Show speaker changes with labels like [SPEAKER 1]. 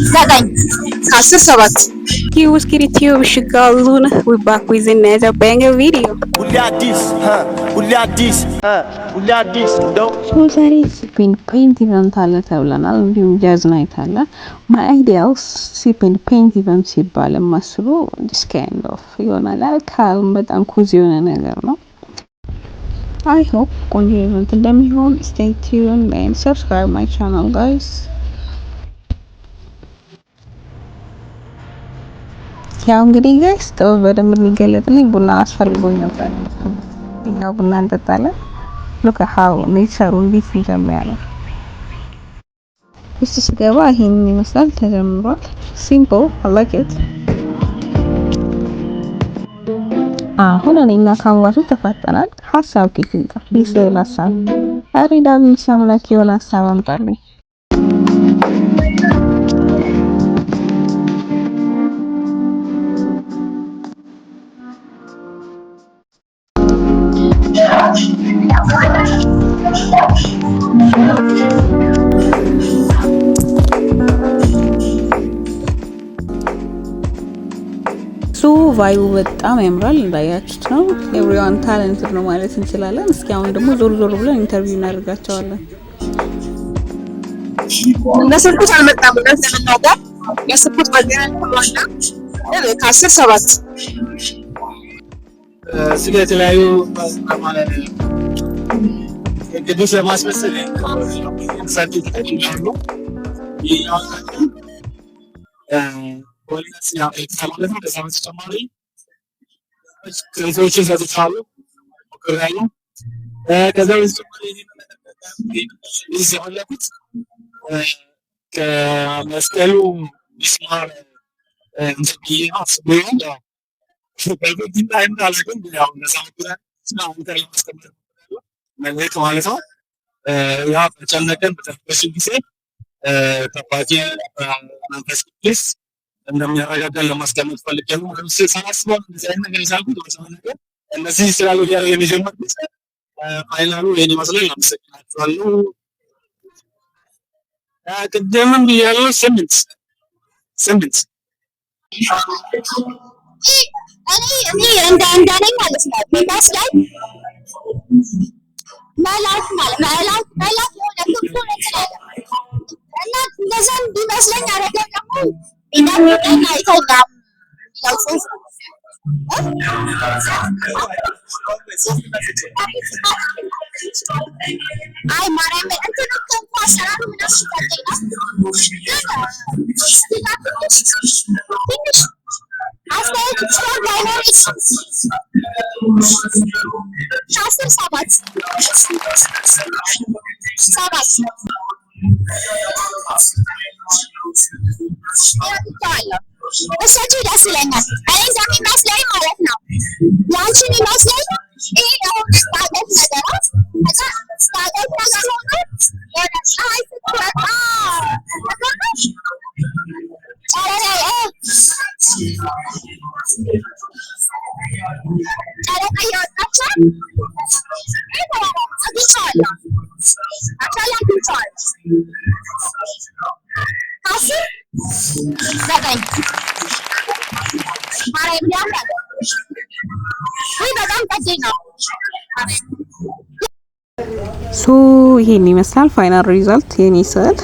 [SPEAKER 1] ዘጠኝ ከአስር ሰባት
[SPEAKER 2] ኪዩስኪሪቲዮ ብሽጋሉን we back with another banger video
[SPEAKER 3] ሁሌ አዲስ እንደው
[SPEAKER 2] ዛሬ ሲፕ ፔንት ኢቨንት አለ ተብለናል። እንዲሁም ጃዝ ናይት አለ። ማይ አይዲያልስ ሲፕ ፔንት ኢቨንት ሲባል የማስበው this kind of ይሆናል። ካልም በጣም ኩዚ የሆነ ነገር ነው። I hope ቆንጆ ኢቨንት እንደሚሆን stay tuned and subscribe my channel guys. ያው እንግዲህ ጋይስ ጥበብ በደንብ የሚገለጥልኝ ቡና አስፈልጎኝ ነበር። ያው ቡና እንጠጣለን። look at how nature እንዴት ይጀምራል። ውስጥ ስገባ ይሄን ይመስላል ተጀምሯል። simple I like it። አሁን እኔና ካምዋቱ ተፋጠናል። ሀሳብ ከይልጣ ቢስል ሀሳብ አሪዳም ሰምላክ የሆነ ሀሳብ አምጣልኝ። ቫይቡ በጣም ያምራል። እንዳያችሁት ነው። ኤቭሪዋን ታለንትድ ነው ማለት እንችላለን። እስኪ አሁን ደግሞ ዞር ዞር ብለን ኢንተርቪው እናደርጋቸዋለን።
[SPEAKER 1] እንደሰብኩት አልመጣም። እንደምናውቀው የሰብኩት ማገናኝ ተባለ ከአስር ሰባት
[SPEAKER 3] ስለ የተለያዩ ማለት ቅዱስ ለማስመሰል ሳንቲም ተጠቅመው ፖሊስ ያቀርባል። ከዛ በተጨማሪ ከሰዎችን ሰጥቻለሁ ከራዩ ከዛ በተጨማሪ እዚህ ያለኩት ከመስቀሉ ሚስማር እንግዲህ አስበው በዚህ ላይ እንዳላገኝ ያው ነሳኩራ ስናው ተሪክ ማስተማር ማለት ማለት ነው። ያ ተጨነቀን በተፈሽ ጊዜ ተባጂ መንፈስ ቅዱስ እንደሚያረጋጋን ለማስቀመጥ ፈልጌው ነው። ሳስበው እንደዚህ አይነት ነገር ይዛልኩት ወሰነ ነገር እነዚህ ስላሉ ያለው የሚጀምሩት ፋይናሉ የኔ መስሎኝ አመሰግናለሁ። ቅድምም ብያለሁ ስምንት
[SPEAKER 1] እኔ እንደኔ ማለት ነው የሚመስለኝ መላክ የሆነ ክፉ ነገር እና እንደዛም ቢመስለኝ አረገኝ ደግሞ ኢናሚና አይተውም ያው ጽሁፍ አይ ማርያም እንትን እኮ አሰራሩ ምን ትንሽ አስተያየት ይችላል ባይኖር ከአስር ሰባት እሰጪ ደስ ይለኛል። እኔ እንደሚመስለኝ ማለት ነው ያንቺን ይመስለኝ ይሄ የሆነ ስታገት ነገራት ከዛ ስታገት ነገር ሆኖ የሆነ ፀሐይ ስትወጣ ጨረቃ እያወጣቻል አግኝቼዋለሁ። አካል አግኝቼዋለሁ። ከአስር ዘጠኝ ማርያም ያምራል። ወይ በጣም ቀጭን ነው።
[SPEAKER 2] ሶ ይሄን ይመስላል ፋይናል ሪዛልት የኔ ስዕል።